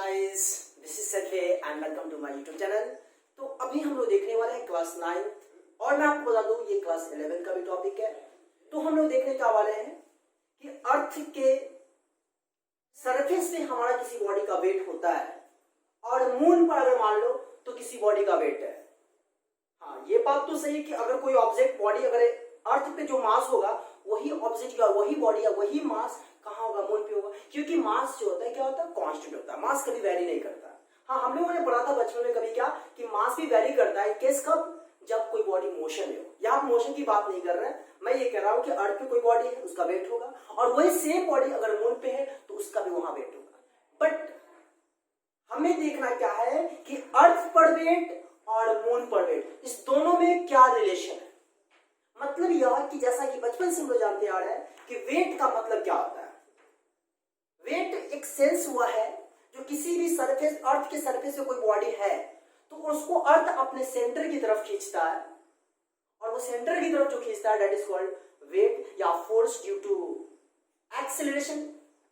Guys, this is Sanjay and welcome to my YouTube channel. तो अभी हम लोग देखने वाले हैं क्लास 9 और मैं आपको बता दूं ये क्लास 11 का भी टॉपिक है। तो हम लोग देखने क्या वाले हैं कि अर्थ के सरफेस पे हमारा किसी बॉडी का वेट होता है और मून पर अगर मान लो तो किसी बॉडी का वेट है। हाँ, ये बात तो सही है कि अगर कोई ऑब्जेक्ट बॉडी अगर अर्थ पे जो मास होगा वही ऑब्जेक्ट का वही बॉडी या वही मास कहाँ होगा, मून पे होगा, क्योंकि मास जो होता है क्या होता है, कांस्टेंट होता है। मास कभी वेरी नहीं करता। हाँ, हम लोगों ने पढ़ा था बचपन में कभी क्या कि मास भी वेरी करता है। केस कब? जब कोई बॉडी मोशन में हो। यहाँ मोशन की बात नहीं कर रहे हैं, मैं ये कह रहा हूँ कि अर्थ पे कोई बॉडी है उसका वेट होगा और वही सेम बॉडी अगर मून पे है तो उसका भी वहां वेट होगा। बट हमें देखना क्या है कि अर्थ पर वेट और मून पर वेट, इस दोनों में क्या रिलेशन है। मतलब यह कि जैसा कि बचपन से हम लोग जानते आ रहे हैं कि वेट का मतलब क्या होता है। वेट एक सेंस हुआ है जो किसी भी सरफेस, अर्थ के सरफेस पे कोई बॉडी है तो उसको अर्थ अपने सेंटर की तरफ खींचता है और वो सेंटर की तरफ जो खींचता है दैट इज कॉल्ड वेट या force due to acceleration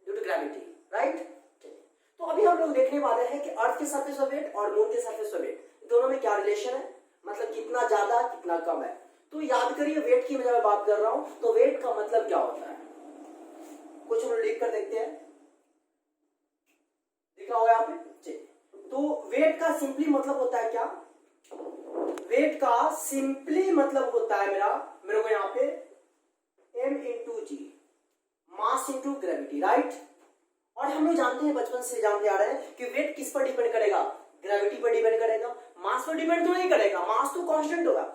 due to gravity, right. तो अभी हम लोग देखने वाले हैं कि अर्थ के सरफेस पर वेट और मून के सरफेस पर वेट, दोनों में क्या रिलेशन है, मतलब कितना ज्यादा कितना कम है। तो याद करिए वेट की मैं बात कर रहा हूं तो वेट का मतलब क्या होता है, कुछ हम लिख कर देखते हैं। लिखा होगा यहाँ पे। तो वेट का सिंपली मतलब होता है क्या, वेट का सिंपली मतलब होता है मेरे को यहाँ पे m इंटू जी, मास इंटू ग्रेविटी, राइट। और हम लोग जानते हैं, बचपन से जानते आ रहे हैं कि वेट किस पर डिपेंड करेगा, ग्रेविटी पर डिपेंड करेगा, मास पर डिपेंड तो नहीं करेगा, मास तो कांस्टेंट होगा।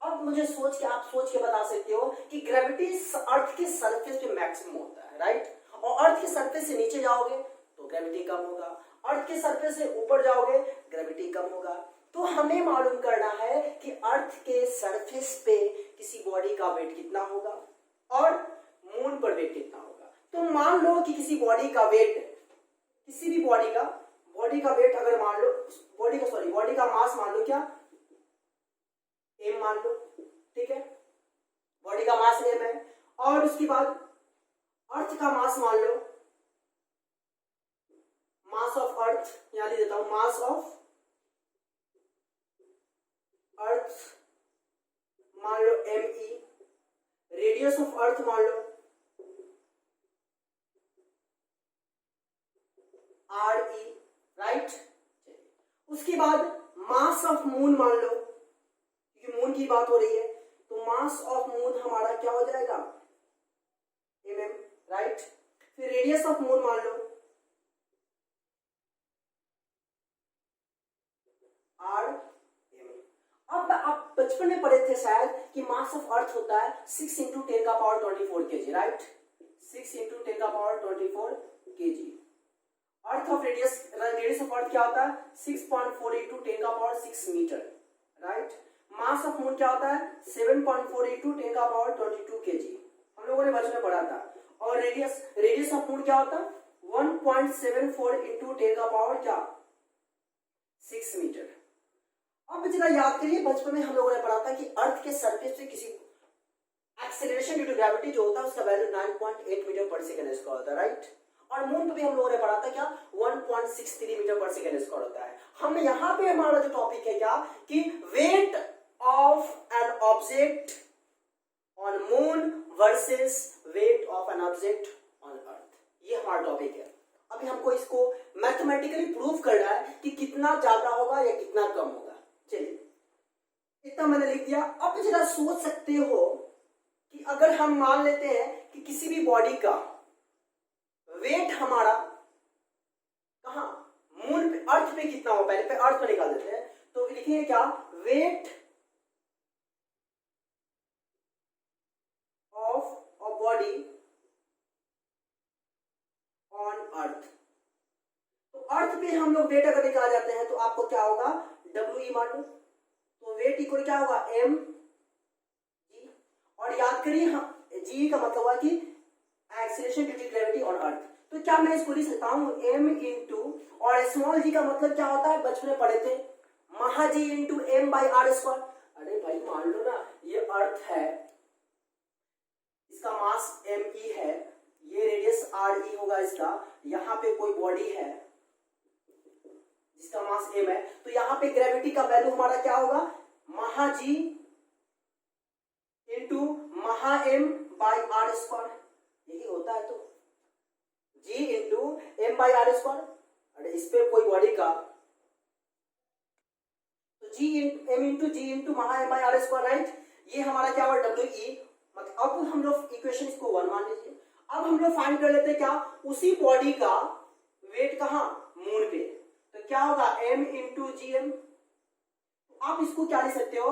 अब मुझे आप सोच के बता सकते हो कि ग्रेविटी अर्थ के सरफेस पे मैक्सिमम होता है, राइट। और अर्थ के सरफेस से नीचे जाओगे तो ग्रेविटी कम होगा, अर्थ के सरफेस से ऊपर जाओगे ग्रेविटी कम होगा। तो हमें मालूम करना है कि अर्थ के सरफेस पे किसी बॉडी का वेट कितना होगा और मून पर वेट कितना होगा। तो मान लो कि किसी बॉडी का वेट, किसी भी बॉडी का वेट अगर मान लो बॉडी का मास मान लो क्या, m मान लो, ठीक है, बॉडी का मास m है। और उसके बाद अर्थ का मास मान लो, मास ऑफ अर्थ यहां लिख देता हूं, मास ऑफ अर्थ मान लो me, रेडियस ऑफ अर्थ मान लो re, राइट। उसके बाद मास ऑफ मून मान लो, क्योंकि मून की बात हो रही है तो मास ऑफ मून हमारा क्या हो जाएगा, mm, राइट। फिर रेडियस ऑफ मून मान लो r, अब आप बचपन में पढ़े थे शायद कि मास ऑफ अर्थ होता है 6 इंटू 10 का पावर 24 केजी, राइट। 6 इंटू 10 का power 24 kg. Earth of radius of earth क्या होता है 6.4 इंटू 10 का power 6 metre, right. Mass of moon क्या होता है 7.4 इंटू 10 का पावर 22 केजी, हम लोगों ने बचपन में पढ़ा था। और रेडियस ऑफ मून क्या होता है 1.74 इंटू 10 का पावर क्या 6 मीटर। अब जरा याद करिए, बचपन में हम लोगों ने पढ़ा था कि अर्थ के सरफेस पे किसी एक्सेलरेशन ड्यू टू ग्रेविटी जो होता है उसका वैल्यू 9.8 मीटर पर सेकंड स्क्वायर होता है, राइट। और मून पे भी हम लोगों ने पढ़ा था क्या 1.63 मीटर पर सेकंड स्क्वायर होता है। हम यहाँ पे हमारा जो टॉपिक है क्या कि wait of an object on moon versus wait of an object on अर्थ, ये हमारा टॉपिक है। अभी हमको इसको मैथमेटिकली प्रूव करना है कि कितना ज्यादा होगा या कितना कम होगा। चलिए, इतना मैंने लिख दिया। अब जरा सोच सकते हो कि अगर हम मान लेते हैं कि किसी भी बॉडी का वेट हमारा कहां, मून पे, अर्थ पे कितना हो, पहले पे अर्थ पे निकाल देते हैं तो लिखेंगे क्या, weight of a body on earth. तो अर्थ पे हम लोग वेट अगर निकाल जाते हैं तो आपको क्या होगा WE मान लो, तो वेट इक्वल क्या होगा m g। और याद करिए g का मतलब हुआ कि acceleration due to gravity on earth. तो क्या मैं इसको लिख सकता हूं m इंटू, और स्मॉल g का मतलब क्या होता है, बचपन में पढ़े थे महा G into m by R square. अरे भाई मान लो ना ये अर्थ है, इसका मास me है, ये रेडियस re होगा इसका, यहाँ पे कोई बॉडी है जिसका मास m है, तो यहाँ पे ग्रेविटी का वैल्यू हमारा क्या होगा, महा g इंटू महा m बाई आर स्क्वायर, यही होता है। तो g into m by R square, अरे इस पे कोई बॉडी का, तो m इंटू जी इंटू महा m by R square, right. ये हमारा क्या हुआ, डब्ल्यू ई। मतलब अब हम लोग इक्वेशन को 1 मान लीजिए। अब हम लोग फाइंड कर लेते हैं क्या, उसी बॉडी का वेट कहाँ, मून पे। तो क्या होगा, m इंटू जी एम। आप इसको क्या लिख सकते हो,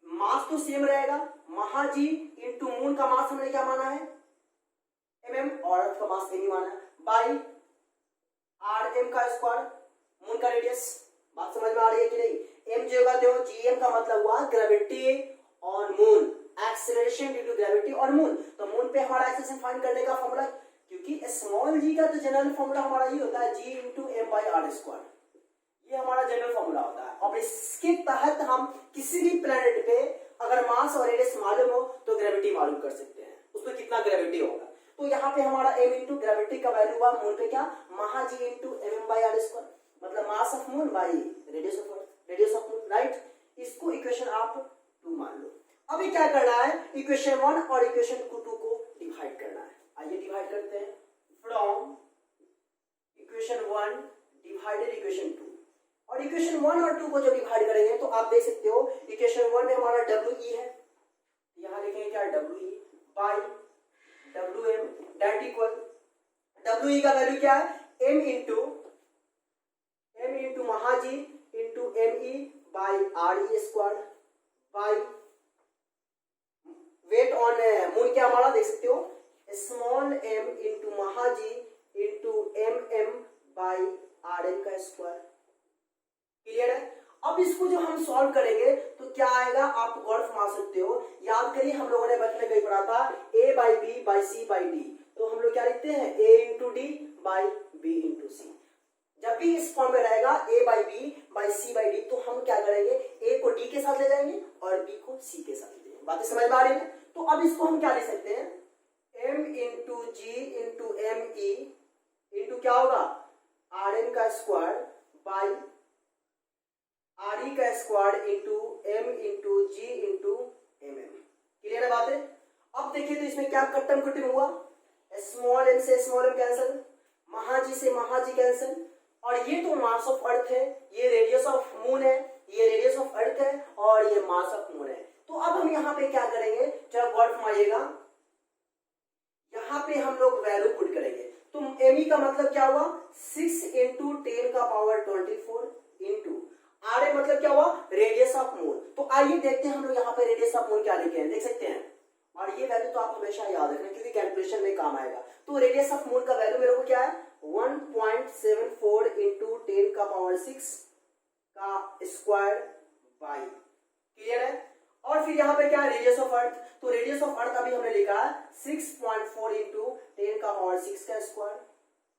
मास तो सेम रहेगा, महा जी इंटू मून का मास हमने क्या माना है, mm, और अर्थ का मास नहीं माना है, बाई आर एम का स्क्वायर, मून का रेडियस। बात समझ में आ रही है कि नहीं। m जो होगा देखो, gm का मतलब हुआ gravity on moon, acceleration due to gravity on moon. तो मून पे हमारा एक्सेलरेशन फाइंड करने का फॉर्मूला, क्योंकि स्मॉल जी का तो जनरल फॉर्मूला हमारा ये होता है g into M by R square, ये हमारा जनरल फॉर्मूला होता है। और इसके तहत हम किसी भी प्लेनेट पे अगर मास और रेडियस मालूम हो तो ग्रेविटी मालूम कर सकते हैं, उसमें कितना ग्रेविटी होगा। तो यहाँ पे हमारा m इंटू ग्रेविटी का वैल्यू हुआ मून पे क्या, महा G into M by R square, मतलब mass of moon by radius of earth, radius of moon, right. इसको इक्वेशन आप 2 मान लो। अभी क्या करना है, इक्वेशन 1 और इक्वेशन 2 को डिवाइड करना है। आइए डिवाइड करते हैं। फ्रॉम इक्वेशन 1 डिवाइडेड इक्वेशन 2, और इक्वेशन 1 और 2 को जब डिवाइड करेंगे तो आप देख सकते हो इक्वेशन 1 में हमारा डब्ल्यू ई है, यहां लिखेंगे क्या, W E by W M डेट इक्वल, डब्ल्यू ई का वैल्यू क्या है, एम इंटू महाजी into M E by R E square by weight on moon क्या हमारा देख सकते हो, स्मॉल m इंटू महाजी into M by R M का स्क्वायर। क्लियर है। अब इसको जो हम सॉल्व करेंगे तो क्या आएगा, आप गौर फरमा सकते हो। याद करिए हम लोगों ने बचपन में कहीं पढ़ा था a by B by C by D, तो हम लोग क्या लिखते हैं, a into D by B into C. जब भी इस फॉर्म में रहेगा a by B by C by D, तो हम क्या करेंगे, a को d के साथ ले जाएंगे और b को c के साथ ले जाएंगे। बातें समझ में आ रही है। तो अब इसको हम क्या लिख सकते हैं, m into G into M E into क्या होगा, आर एन का स्क्वायर बाई आर ई का square into M into G into M M. Clear है बातें। अब देखिए तो इसमें क्या कट्टम कुट्टम हुआ, स्मॉल एम से स्मॉल एम कैंसिल, महाजी से महाजी कैंसिल, और ये तो मास ऑफ अर्थ है, ये रेडियस ऑफ मून है, ये रेडियस ऑफ अर्थ है, और ये मास ऑफ मून है। तो अब हम यहाँ पे क्या करेंगे, जरा गौर फरमाइएगा, यहाँ पे हम लोग वैल्यू पुट करेंगे। तो एम ई का मतलब क्या हुआ, 6 इंटू 10 का पावर 24 इंटू आर ए मतलब क्या हुआ, रेडियस ऑफ मून। तो आइए देखते हैं हम लोग यहाँ पे रेडियस ऑफ मून क्या लिखे हैं, देख सकते हैं। और ये वैल्यू तो आप हमेशा याद रखना क्योंकि कैलकुलेशन में काम आएगा। तो रेडियस ऑफ मून का वैल्यू मेरे को क्या है, 1.74 इंटू 10 का पावर 6 का स्क्वायर बाई। क्लियर है। और फिर यहाँ पे क्या है, रेडियस ऑफ अर्थ। तो रेडियस ऑफ अर्थ अभी हमने लिखा है 6.4 इंटू 10 का पावर 6 का स्क्वायर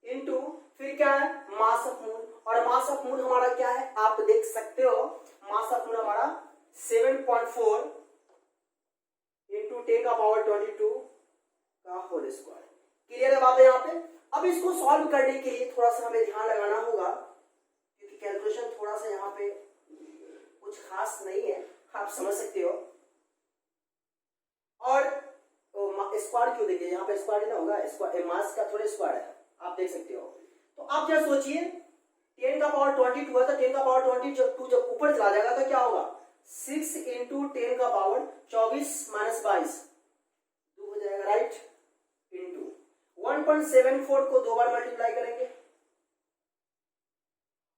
इंटू फिर क्या है, मास ऑफ मून। और मास ऑफ मून हमारा क्या है, आप देख सकते हो, मास ऑफ मून हमारा 7.4 इंटू 10 का पावर 22 का होल स्क्वायर। क्लियर है बात है यहाँ पे। अब इसको सॉल्व करने के लिए थोड़ा सा हमें ध्यान लगाना होगा क्योंकि कैलकुलेशन थोड़ा सा यहाँ पे कुछ खास नहीं है, आप समझ सकते हो। और स्क्वायर क्यों देखिए, यहाँ पे स्क्वायर ना होगा, स्क्वायर मास का थोड़े स्क्वायर है, आप देख सकते हो। तो आप क्या सोचिए, 10 का पावर 22 है तो 10 का पावर 22 जब ऊपर चला जाएगा तो क्या होगा, 6 इंटू 10 का पावर 24 माइनस 22 2 हो जाएगा, राइट। इंटू 1.74 को 2 बार मल्टीप्लाई करेंगे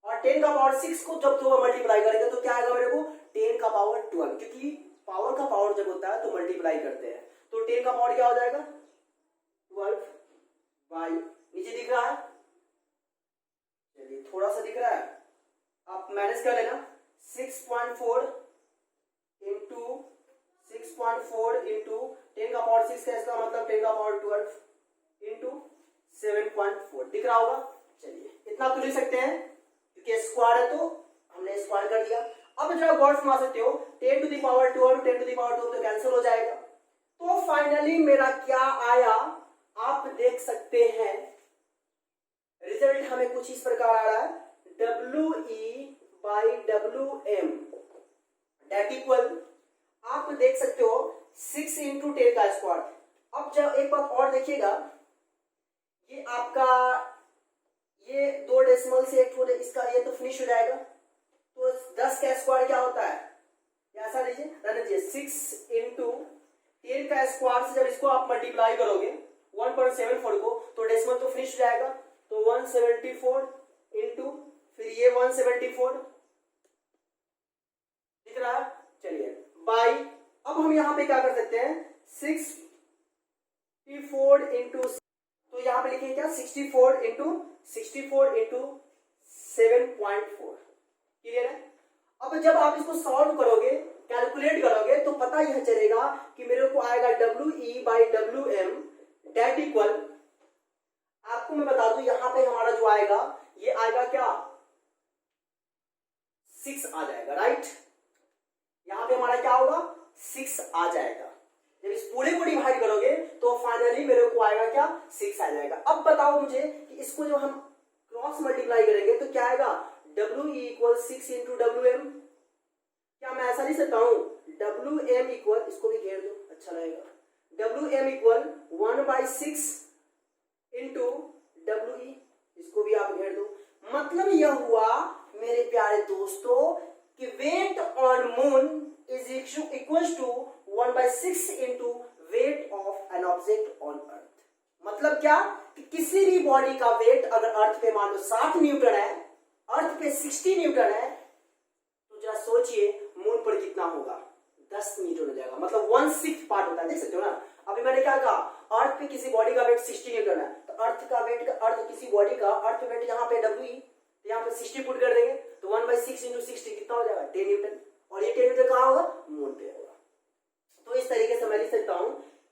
और 10 का पावर 6 को जब 2 बार मल्टीप्लाई करेंगे तो क्या आएगा मेरे को, 10 का पावर 12, क्योंकि पावर का पावर जब होता है तो मल्टीप्लाई करते हैं। तो 10 का पावर क्या हो जाएगा, 12 बाई, नीचे दिख रहा है, चलिए थोड़ा सा दिख रहा है, आप मैनेज कर लेना, 6.4 इंटू 6.4 इंटू 10 का पावर 6 है, इसका मतलब 10 का पावर 12 इंटू 7.4 दिख रहा होगा। चलिए इतना तो लिख सकते हैं क्योंकि स्क्वायर है तो हमने स्क्वायर कर दिया। अब जरा गौर फरमा सकते हो, 10 टू द पावर 2 और 10 टू द पावर 2 तो कैंसिल हो जाएगा। तो फाइनली मेरा क्या आया, आप देख सकते हैं रिजल्ट हमें कुछ इस प्रकार आ रहा है, WE/WM डेट इक्वल, आप देख सकते हो 6 इंटू 10 का स्क्वायर। अब जब एक बात और देखिएगा, ये आपका ये 2 डेसिमल से एक छोटे इसका ये तो फिनिश हो जाएगा। तो 10 का स्क्वायर क्या होता है, ऐसा लीजिए रहने दीजिए, 6 इंटू 10 का स्क्वायर से जब इसको आप मल्टीप्लाई करोगे 1.74 को, तो डेसिमल तो फिनिश हो जाएगा। तो 174 इंटू फिर ये 174 दिख रहा है, चलिए बाई। अब हम यहां पे क्या कर सकते हैं, 64 इंटू, तो यहां पे लिखेंगे क्या, 64 इंटू 7.4। क्लियर है। अब जब आप इसको सॉल्व करोगे, कैलकुलेट करोगे, तो पता यह चलेगा कि मेरे को आएगा WE/WM डेट इक्वल, आपको मैं बता दूं यहां पे हमारा जो आएगा ये आएगा क्या, 6 आ जाएगा, राइट। यहां पे हमारा क्या होगा, 6 आ जाएगा। जब इस पूरे को डिवाइड करोगे तो फाइनली मेरे को आएगा क्या, 6 आ जाएगा। अब बताओ मुझे कि इसको जब हम क्रॉस मल्टीप्लाई करेंगे तो क्या आएगा, WE = 6 इंटू WM। क्या मैं ऐसा लिख सकता हूं, WM इक्वल, इसको भी घेर दो अच्छा लगेगा, WM इक्वल 1/6 इंटू WE, इसको भी आप घेर दो। मतलब यह हुआ मेरे प्यारे दोस्तों कि weight on moon is equal to 1/6 into weight of an object on earth. मतलब क्या कि किसी भी बॉडी का वेट अगर अर्थ पे मान लो 60 न्यूटन है, अर्थ पे 60 न्यूटन है, तो जरा सोचिए मून पर कितना होगा, 10 न्यूटन हो जाएगा। मतलब 1/6 पार्ट होता है, देख सकते हो ना। अभी मैंने क्या कहा, अर्थ पे किसी बॉडी का वेट 60 न्यूटन है, तो अर्थ का वेट किसी बॉडी का अर्थ वेट यहाँ पे WE, तो यहाँ पे 60 पुट कर देंगे, तो 1/6 इंटू 60 कितना हो जाएगा, 10 न्यूटन। और ये 10 न्यूटन कहाँ होगा, मून पे होगा। तो इस तरीके से मैं लिख सकता हूं,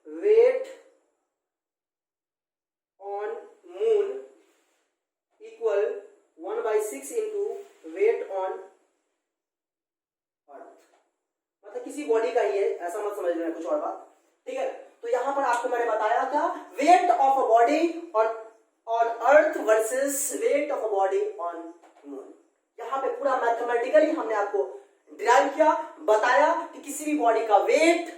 weight on moon equal 1/6 into weight on earth. मतलब किसी बॉडी का ही है, ऐसा मत समझ लेना कुछ और बात, ठीक है। तो यहां पर आपको मैंने बताया था weight of a body on earth versus weight of a body on moon. यहां पे पूरा मैथमेटिकली हमने आपको डिराइव किया, बताया कि किसी भी बॉडी का वेट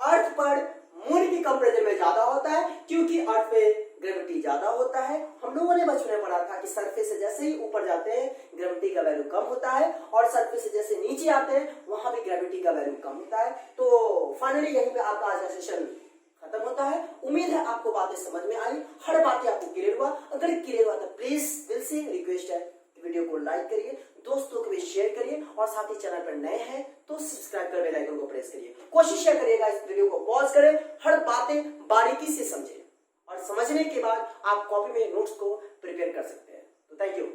अर्थ पर मून की कंपैरिजन में ज्यादा होता है, क्योंकि अर्थ पे ग्रेविटी ज्यादा होता है। हम लोगों ने बचपन में पढ़ा था कि सरफेस से जैसे ही ऊपर जाते हैं ग्रेविटी का वैल्यू कम होता है, और सरफेस से जैसे नीचे आते हैं वहां भी ग्रेविटी का वैल्यू कम होता है। तो फाइनली यहीं पे आपका आज का सेशन खत्म होता है। उम्मीद है आपको बातें समझ में आई, हर बातें आपको क्लियर हुआ। अगर क्लियर हुआ तो प्लीज दिल से रिक्वेस्ट है, वीडियो को लाइक करिए, दोस्तों को भी शेयर करिए, और साथ ही चैनल पर नए हैं तो सब्सक्राइब कर बेल आइकन को प्रेस करिए। कोशिश करिएगा इस वीडियो को पॉज करें, हर बातें बारीकी से समझें, और समझने के बाद आप कॉपी में नोट्स को प्रिपेयर कर सकते हैं। तो थैंक यू।